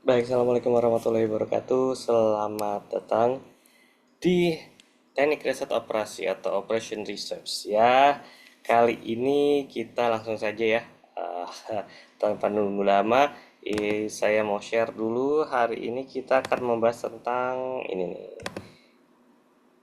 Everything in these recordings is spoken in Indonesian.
Baik, Assalamualaikum warahmatullahi wabarakatuh. Selamat datang di Teknik Riset Operasi atau Operation Research ya. Kali ini kita langsung saja ya. Tanpa nunggu lama, saya mau share dulu. Hari ini kita akan membahas tentang ini nih.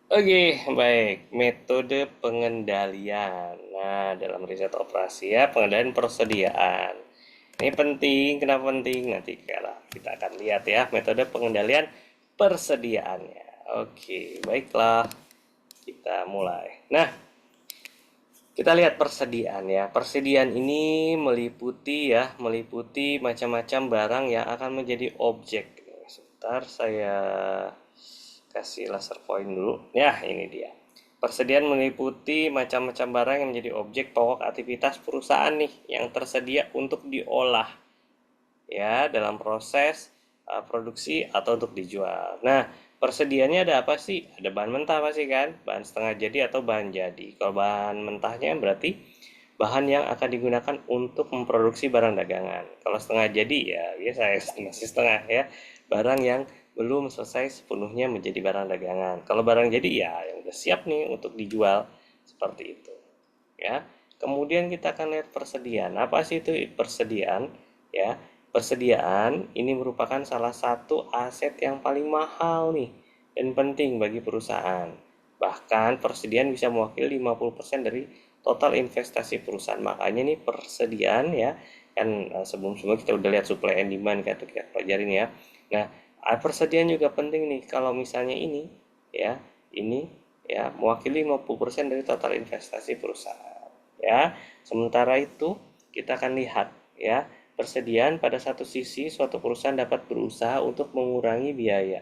Oke, baik. Metode pengendalian. Nah, dalam riset operasi ya, pengendalian persediaan. Ini penting, kenapa penting? Nanti kita akan lihat ya, metode pengendalian persediaannya. Oke, baiklah. Kita mulai. Nah, kita lihat persediaan ya. Persediaan ini meliputi macam-macam barang yang akan menjadi objek. Sebentar, saya kasih laser point dulu. Ya, ini dia. Persediaan meliputi macam-macam barang yang menjadi objek pokok aktivitas perusahaan nih yang tersedia untuk diolah ya dalam proses produksi atau untuk dijual. Nah, persediaannya ada apa sih? Ada bahan mentah pasti kan? Bahan setengah jadi atau bahan jadi. Kalau bahan mentahnya berarti bahan yang akan digunakan untuk memproduksi barang dagangan. Kalau setengah jadi ya biasa ya, masih setengah ya. Barang yang belum selesai sepenuhnya menjadi barang dagangan. Kalau barang jadi ya yang udah siap nih untuk dijual seperti itu. Ya. Kemudian kita akan lihat persediaan. Apa sih itu persediaan? Ya, persediaan ini merupakan salah satu aset yang paling mahal nih dan penting bagi perusahaan. Bahkan persediaan bisa mewakili 50% dari total investasi perusahaan. Makanya nih persediaan ya kan sebelum-sebelum kita udah lihat supply and demand kan kita pelajarin ya. Nah, persediaan juga penting nih kalau misalnya ya, ini ya mewakili 50% dari total investasi perusahaan ya. Sementara itu kita akan lihat ya, persediaan pada satu sisi suatu perusahaan dapat berusaha untuk mengurangi biaya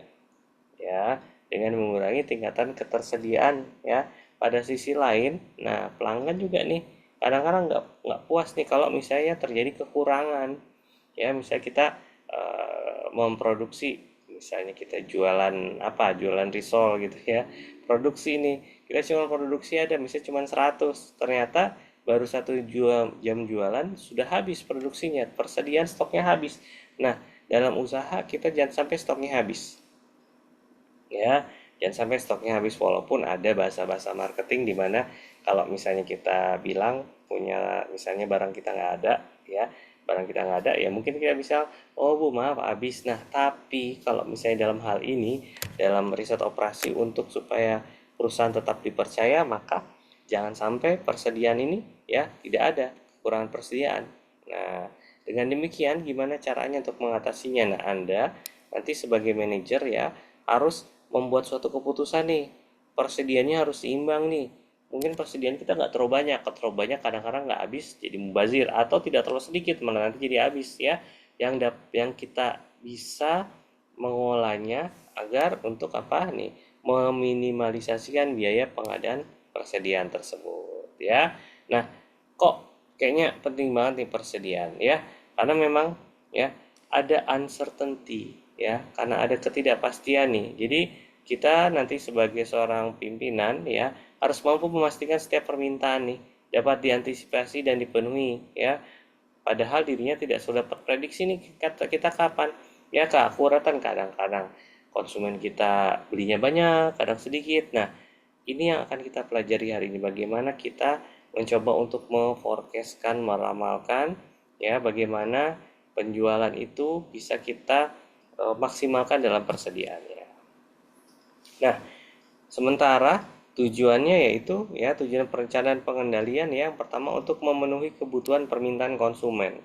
ya dengan mengurangi tingkatan ketersediaan ya. Pada sisi lain, nah pelanggan juga nih kadang-kadang nggak puas nih kalau misalnya terjadi kekurangan ya. Misalnya kita memproduksi, misalnya kita jualan apa, jualan risol gitu ya, produksi nih kita cuma produksi ada misalnya cuma 100, ternyata baru jam jualan sudah habis produksinya, persediaan stoknya habis. Nah, dalam usaha kita jangan sampai stoknya habis ya, jangan sampai stoknya habis. Walaupun ada bahasa-bahasa marketing di mana kalau misalnya kita bilang punya misalnya barang kita nggak ada ya, barang kita nggak ada ya mungkin kita bisa, oh bu maaf habis. Nah tapi kalau misalnya dalam hal ini, dalam riset operasi untuk supaya perusahaan tetap dipercaya, maka jangan sampai persediaan ini ya tidak ada kekurangan persediaan. Nah, dengan demikian gimana caranya untuk mengatasinya? Nah, Anda nanti sebagai manajer ya harus membuat suatu keputusan nih. Persediaannya harus seimbang nih. Mungkin persediaan kita nggak terlalu banyak, kalau terlalu banyak kadang-kadang nggak habis jadi mubazir, atau tidak terlalu sedikit malah nanti jadi habis ya. Yang kita bisa mengolahnya agar untuk apa nih? Meminimalisasikan biaya pengadaan persediaan tersebut ya. Nah, kok kayaknya penting banget nih persediaan ya, karena memang ya ada uncertainty ya, karena ada ketidakpastian nih. Jadi kita nanti sebagai seorang pimpinan ya harus mampu memastikan setiap permintaan nih dapat diantisipasi dan dipenuhi ya. Padahal dirinya tidak sudah terprediksi nih kita kapan ya, keakuratan kadang-kadang konsumen kita belinya banyak, kadang sedikit. Nah, ini yang akan kita pelajari hari ini, bagaimana kita mencoba untuk memforecastkan, meramalkan ya bagaimana penjualan itu bisa kita maksimalkan dalam persediaannya. Nah, sementara tujuannya yaitu ya, tujuan perencanaan pengendalian yang pertama untuk memenuhi kebutuhan permintaan konsumen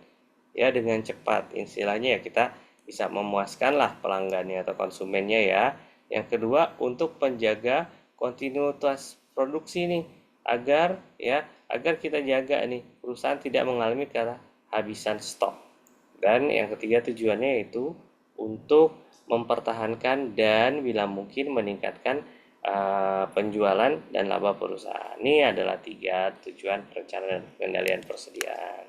ya dengan cepat. Istilahnya ya kita bisa memuaskan lah pelanggannya atau konsumennya ya. Yang kedua untuk penjaga kontinuitas produksi nih, agar kita jaga nih perusahaan tidak mengalami kehabisan stok. Dan yang ketiga tujuannya yaitu untuk mempertahankan dan bila mungkin meningkatkan penjualan dan laba perusahaan. Ini adalah tiga tujuan perencanaan dan pengendalian persediaan.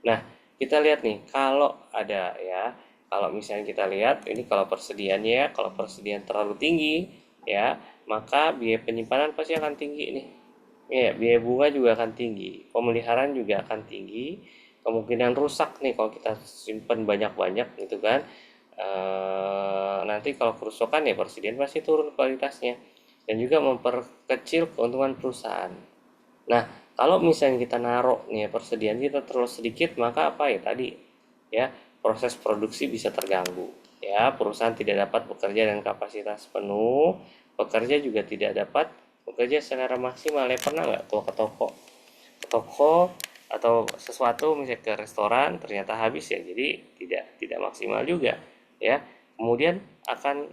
Nah, kita lihat nih kalau ada ya, kalau misalnya kita lihat ini, kalau persediaannya, kalau persediaan terlalu tinggi ya, maka biaya penyimpanan pasti akan tinggi nih. Ya, biaya bunga juga akan tinggi, pemeliharaan juga akan tinggi, kemungkinan rusak nih kalau kita simpan banyak-banyak gitu kan. nanti kalau kerusakan ya persediaan pasti turun kualitasnya dan juga memperkecil keuntungan perusahaan. Nah, kalau misalnya kita naruh nih persediaan kita terlalu sedikit, maka apa ya tadi ya proses produksi bisa terganggu. Ya, perusahaan tidak dapat bekerja dengan kapasitas penuh, pekerja juga tidak dapat bekerja secara maksimal. Ya pernah nggak tuh ke toko atau sesuatu misalnya ke restoran ternyata habis ya, jadi tidak maksimal juga ya. Kemudian akan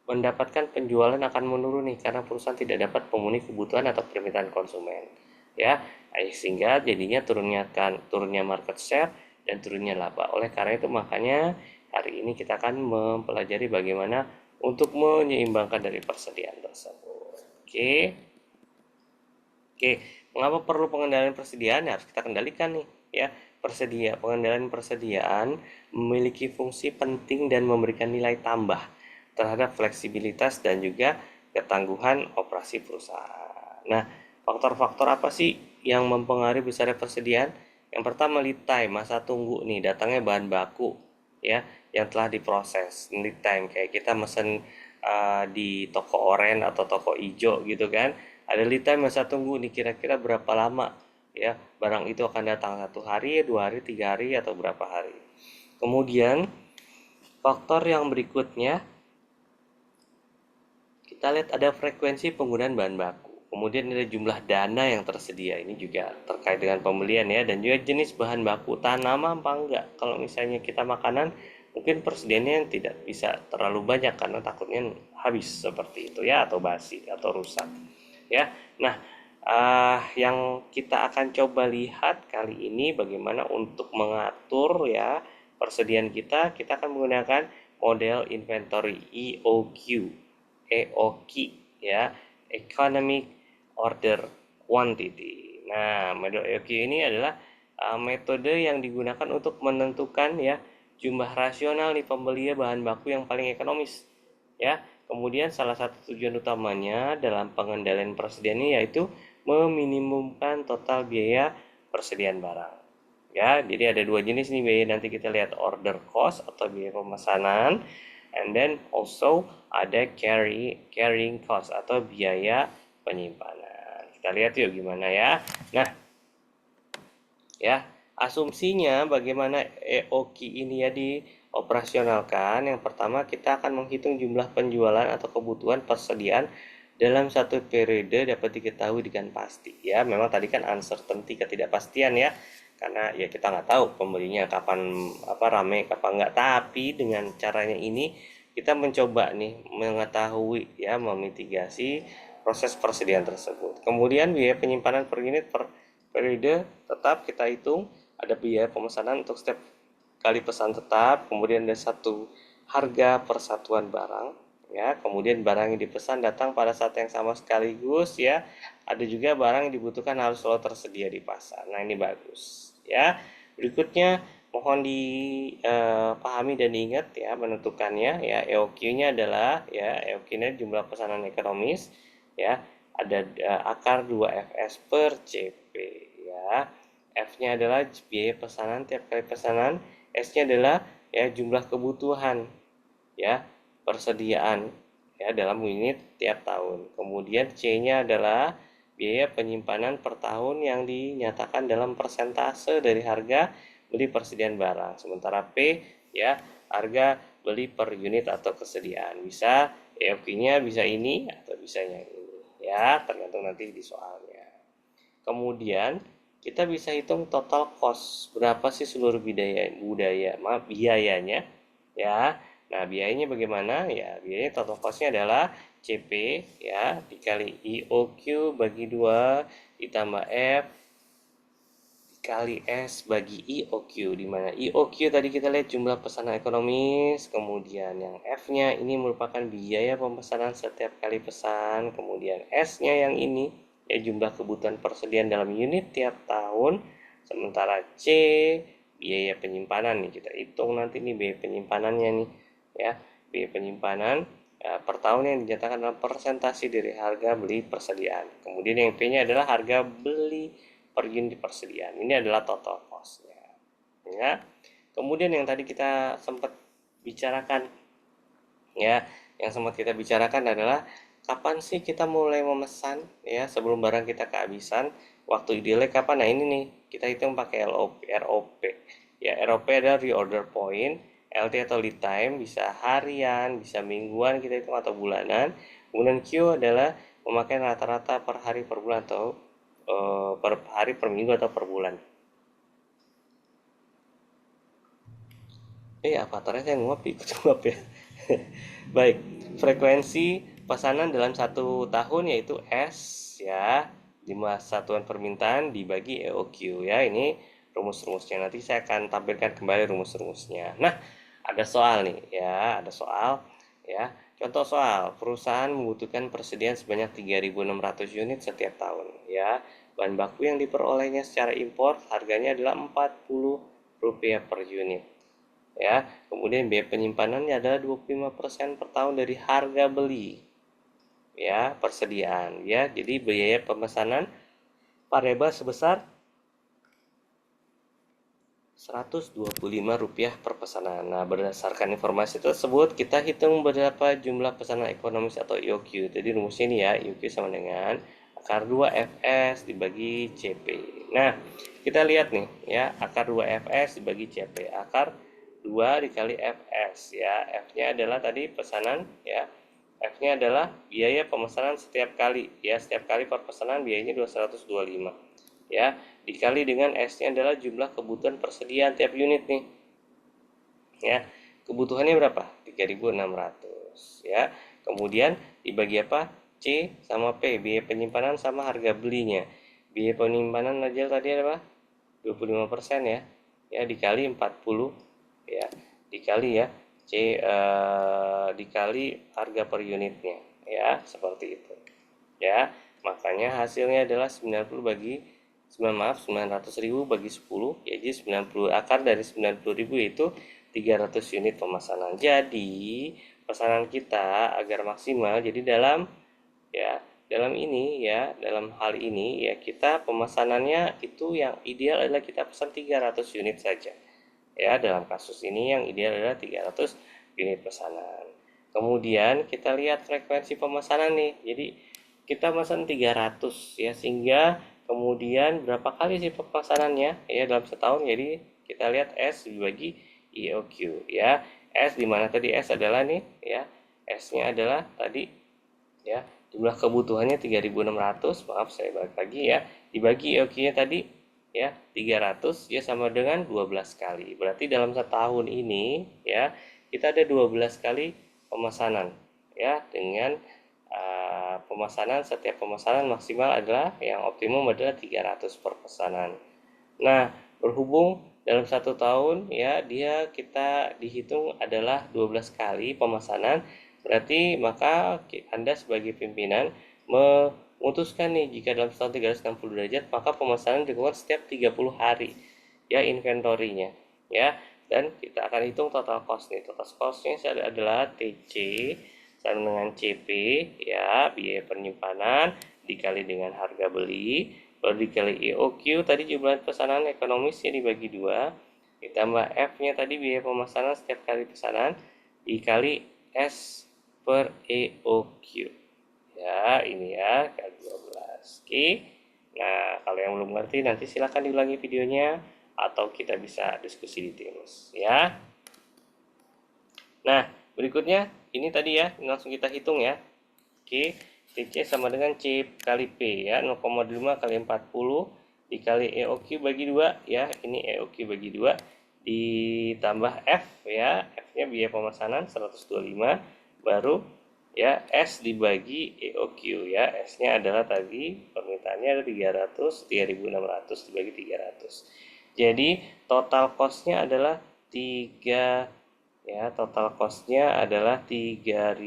mendapatkan penjualan akan menurun nih karena perusahaan tidak dapat memenuhi kebutuhan atau permintaan konsumen ya, sehingga jadinya turunnya market share dan turunnya laba. Oleh karena itu makanya hari ini kita akan mempelajari bagaimana untuk menyeimbangkan dari persediaan tersebut. Oke, mengapa perlu pengendalian persediaan? Ya, harus kita kendalikan nih ya. Pengendalian persediaan memiliki fungsi penting dan memberikan nilai tambah terhadap fleksibilitas dan juga ketangguhan operasi perusahaan. Nah, faktor-faktor apa sih yang mempengaruhi besarnya persediaan? Yang pertama lead time, masa tunggu nih datangnya bahan baku ya yang telah diproses. Lead time kayak kita mesen di toko oren atau toko ijo gitu kan, ada lead time masa tunggu nih kira-kira berapa lama ya barang itu akan datang, 1 hari, 2 hari, 3 hari atau berapa hari. Kemudian faktor yang berikutnya kita lihat ada frekuensi penggunaan bahan baku, kemudian ada jumlah dana yang tersedia, ini juga terkait dengan pembelian ya, dan juga jenis bahan baku, tahan lama apa enggak. Kalau misalnya kita makanan mungkin persediaannya yang tidak bisa terlalu banyak karena takutnya habis seperti itu ya, atau basi atau rusak ya. Nah, yang kita akan coba lihat kali ini bagaimana untuk mengatur ya persediaan kita akan menggunakan model inventory EOQ ya, Economic Order Quantity. Nah, model EOQ ini adalah metode yang digunakan untuk menentukan ya jumlah rasional nih pembelian bahan baku yang paling ekonomis ya. Kemudian salah satu tujuan utamanya dalam pengendalian persediaan ini yaitu meminimumkan total biaya persediaan barang. Ya, jadi ada dua jenis nih biaya, nanti kita lihat order cost atau biaya pemesanan, and then also ada carrying cost atau biaya penyimpanan. Kita lihat yuk gimana ya. Nah, ya, asumsinya bagaimana EOQ ini ya dioperasionalkan. Yang pertama kita akan menghitung jumlah penjualan atau kebutuhan persediaan dalam satu periode dapat diketahui dengan pasti ya. Memang tadi kan uncertainty, ketidakpastian ya, karena ya kita nggak tahu pembelinya kapan rame kapan nggak. Tapi dengan caranya ini kita mencoba nih mengetahui ya, memitigasi proses persediaan tersebut. Kemudian biaya penyimpanan per unit per periode tetap kita hitung, ada biaya pemesanan untuk setiap kali pesan tetap, kemudian ada satu harga persatuan barang ya, kemudian barang yang dipesan datang pada saat yang sama sekaligus ya, ada juga barang yang dibutuhkan harus selalu tersedia di pasar. Nah, ini bagus ya. Berikutnya mohon dipahami dan diingat ya menentukannya ya. EOQ-nya adalah ya, EOQ-nya jumlah pesanan ekonomis ya, ada akar 2FS per CP ya. F-nya adalah biaya pesanan tiap kali pesanan, S-nya adalah ya jumlah kebutuhan ya persediaan ya dalam unit tiap tahun. Kemudian C-nya adalah biaya penyimpanan per tahun yang dinyatakan dalam persentase dari harga beli persediaan barang. Sementara P ya harga beli per unit atau kesediaan. Bisa EOQ-nya bisa ini atau bisa yang ini ya, tergantung nanti di soalnya. Kemudian kita bisa hitung total cost, berapa sih seluruh biayanya ya. Nah, biayanya bagaimana ya? Biayanya total costnya adalah CP ya dikali IOQ bagi 2 ditambah F kali S bagi IOQ, di mana IOQ tadi kita lihat jumlah pesanan ekonomis, kemudian yang F-nya ini merupakan biaya pemesanan setiap kali pesan, kemudian S-nya yang ini ya jumlah kebutuhan persediaan dalam unit tiap tahun, sementara C biaya penyimpanan nih, kita hitung nanti nih biaya penyimpanannya nih ya, biaya penyimpanan per tahun yang dinyatakan dalam persentase dari harga beli persediaan. Kemudian yang P-nya adalah harga beli per unit persediaan. Ini adalah total cost-nya. Ya. Kemudian yang tadi kita sempat bicarakan ya. Yang sempat kita bicarakan adalah kapan sih kita mulai memesan ya sebelum barang kita kehabisan, waktu idealnya kapan. Nah ini nih kita hitung pakai ROP ya. ROP adalah reorder point, LT atau lead time bisa harian, bisa mingguan kita hitung atau bulanan. Kemudian Q adalah memakai rata-rata per hari per bulan atau per hari per minggu atau per bulan. Avatarnya saya nguap ikut nguap ya. Baik, frekuensi pesanan dalam satu tahun yaitu S ya, jumlah satuan permintaan dibagi EOQ ya. Ini rumus-rumusnya, nanti saya akan tampilkan kembali rumus-rumusnya. Nah, ada soal nih ya, ada soal ya. Contoh soal, perusahaan membutuhkan persediaan sebanyak 3.600 unit setiap tahun ya. Bahan baku yang diperolehnya secara impor harganya adalah Rp40 per unit ya. Kemudian biaya penyimpanannya adalah 25% per tahun dari harga beli ya, persediaan ya. Jadi biaya pemesanan variabel sebesar Rp125 per pesanan. Nah, berdasarkan informasi tersebut, kita hitung berapa jumlah pesanan ekonomis atau IOQ. Jadi rumusnya ini ya, IOQ sama dengan akar 2 FS dibagi CP. Nah, kita lihat nih ya, akar 2 FS dibagi CP. Akar 2 dikali FS ya. F-nya adalah tadi pesanan ya. F-nya adalah biaya pemesanan setiap kali ya. Setiap kali per pesanan biayanya 225 ya, dikali dengan S-nya adalah jumlah kebutuhan persediaan tiap unit nih ya. Kebutuhannya berapa? 3.600 ya. Kemudian dibagi apa? C sama P, biaya penyimpanan sama harga belinya. Biaya penyimpanan aja tadi apa? 25% ya. Ya, dikali 40 ya. Dikali ya. Dikali harga per unitnya ya, seperti itu. Ya, makanya hasilnya adalah 90 bagi 900.000 bagi 10 ya, jadi 90 akar dari 90.000 yaitu 300 unit pemesanan. Jadi pesanan kita agar maksimal, jadi dalam ya, dalam ini ya, dalam hal ini ya, kita pemesanannya itu yang ideal adalah kita pesan 300 unit saja ya. Dalam kasus ini yang ideal adalah 300 unit pesanan. Kemudian kita lihat frekuensi pemesanan nih. Jadi kita pesan 300 ya, sehingga kemudian berapa kali sih pemesanannya ya dalam setahun. Jadi kita lihat S dibagi IOQ ya. S dimana tadi S adalah nih ya, S-nya adalah tadi ya, jumlah kebutuhannya 3.600, maaf saya balik lagi ya, dibagi IOQ-nya tadi ya 300 ya, sama dengan 12 kali. Berarti dalam setahun ini ya kita ada 12 kali pemesanan ya, dengan pemesanan, setiap pemesanan maksimal adalah yang optimum adalah 300 per pesanan. Nah, berhubung dalam satu tahun ya dia kita dihitung adalah 12 kali pemesanan, berarti maka Anda sebagai pimpinan memutuskan nih, jika dalam setahun 360 derajat maka pemesanan dilakukan setiap 30 hari ya, inventorinya ya. Dan kita akan hitung total cost nih. Total costnya adalah TC sama dengan CP ya, biaya penyimpanan dikali dengan harga beli, baru dikali EOQ tadi jumlah pesanan ekonomisnya dibagi 2, ditambah F-nya tadi biaya pemesanan setiap kali pesanan, dikali S per EOQ ya. Ini ya, kali 12. Oke. Nah, kalau yang belum ngerti nanti silahkan diulangi videonya atau kita bisa diskusi di Teams ya. Nah, berikutnya ini tadi ya, langsung kita hitung ya. Oke, TC sama dengan C kali P ya, 0,5 kali 40 dikali EOQ bagi 2 ya. Ini EOQ bagi 2 ditambah F ya. F-nya biaya pemesanan 125, baru ya S dibagi EOQ ya. S-nya adalah tadi permintaannya ada 300, 3.600 dibagi 300. Jadi total cost-nya adalah 3 ya, total cost-nya adalah 3.000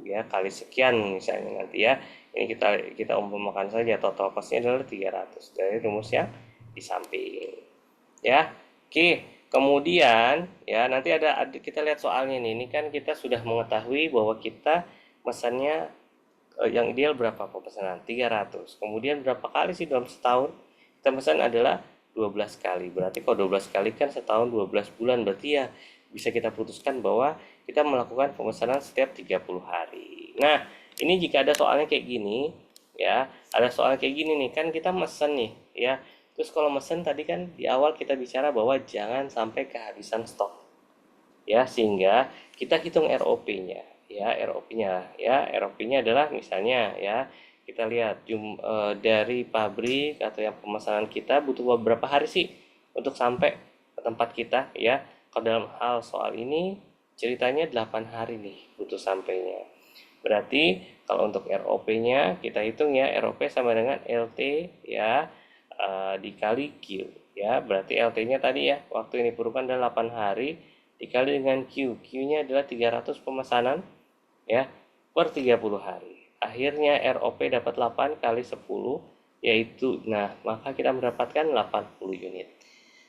ya, kali sekian misalnya nanti ya. Ini kita umpamakan saja total cost-nya adalah 300 dari rumus yang di samping ya. Oke, kemudian ya nanti ada kita lihat soalnya nih. Ini kan kita sudah mengetahui bahwa kita pesannya yang ideal berapa pesanan 300. Kemudian berapa kali sih dalam setahun kita pesan adalah 12 kali. Berarti kalau 12 kali kan setahun 12 bulan, berarti ya bisa kita putuskan bahwa kita melakukan pemesanan setiap 30 hari. Nah, ini jika ada soalnya kayak gini, ya, ada soal kayak gini nih, kan kita mesen nih, ya. Terus kalau mesen tadi kan di awal kita bicara bahwa jangan sampai kehabisan stok, ya, sehingga kita hitung ROP-nya, ya, ROP-nya adalah misalnya, ya, kita lihat dari pabrik atau yang pemesanan kita butuh beberapa hari sih untuk sampai ke tempat kita, ya. Kalau dalam hal soal ini ceritanya 8 hari nih butuh sampainya. Berarti kalau untuk ROP-nya kita hitung, ya, ROP sama dengan LT, ya, dikali Q, ya. Berarti LT-nya tadi, ya, waktu ini diperlukan adalah 8 hari dikali dengan Q. Q-nya adalah 300 pemesanan, ya, per 30 hari. Akhirnya ROP dapat 8 kali 10, yaitu, nah, maka kita mendapatkan 80 unit.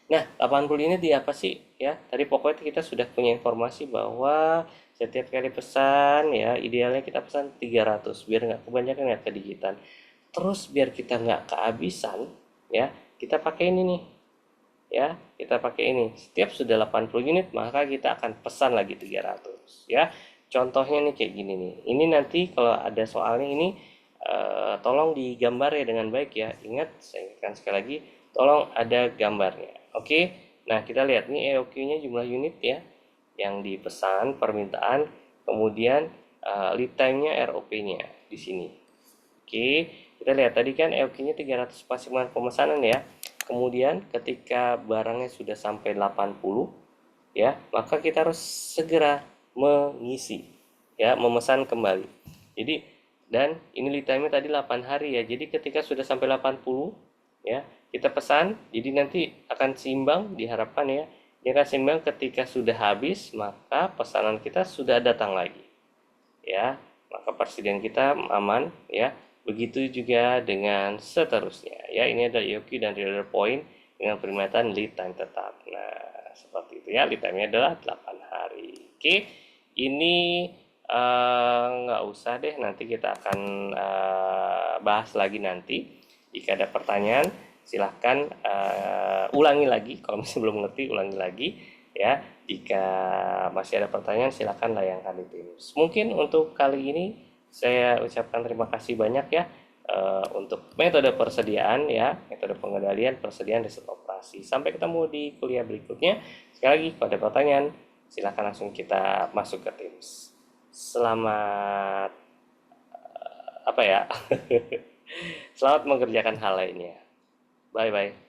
Nah, 80 unit di apa sih, ya? Tadi pokoknya kita sudah punya informasi bahwa setiap kali pesan, ya, idealnya kita pesan 300 biar nggak kebanyakan, nggak kedigitan. Terus biar kita nggak kehabisan, ya, kita pakai ini nih, ya, kita pakai ini. Setiap sudah 80 unit maka kita akan pesan lagi 300, ya. Contohnya nih kayak gini nih. Ini nanti kalau ada soalnya ini, tolong digambar ya dengan baik, ya. Ingat, saya ingatkan sekali lagi, tolong ada gambarnya. Oke. Nah, kita lihat nih EOQ-nya jumlah unit, ya, yang dipesan permintaan, kemudian lead time-nya, ROP-nya di sini. Oke, kita lihat tadi kan EOQ-nya 300 pasiman pemesanan, ya. Kemudian ketika barangnya sudah sampai 80, ya, maka kita harus segera mengisi, ya, memesan kembali. Jadi, dan ini lead time-nya tadi 8 hari, ya. Jadi ketika sudah sampai 80, ya, kita pesan, jadi nanti akan seimbang diharapkan, ya. Ini akan seimbang ketika sudah habis, maka pesanan kita sudah datang lagi, ya. Maka persediaan kita aman, ya. Begitu juga dengan seterusnya, ya. Ini ada EOQ dan reorder point dengan peringatan lead time tetap. Nah, seperti itu, ya. Lead time-nya adalah 8 hari. Oke, ini nggak usah deh, nanti kita akan bahas lagi nanti. Jika ada pertanyaan silahkan ulangi lagi, kalau misalnya belum mengerti ulangi lagi, ya. Jika masih ada pertanyaan silahkan layangkan di Teams. Mungkin untuk kali ini saya ucapkan terima kasih banyak, ya, untuk metode persediaan, ya, metode pengendalian persediaan dan stok operasi. Sampai ketemu di kuliah berikutnya. Sekali lagi, kalau ada pertanyaan silahkan langsung kita masuk ke Teams. Selamat apa ya? Selamat mengerjakan hal lainnya. Bye bye.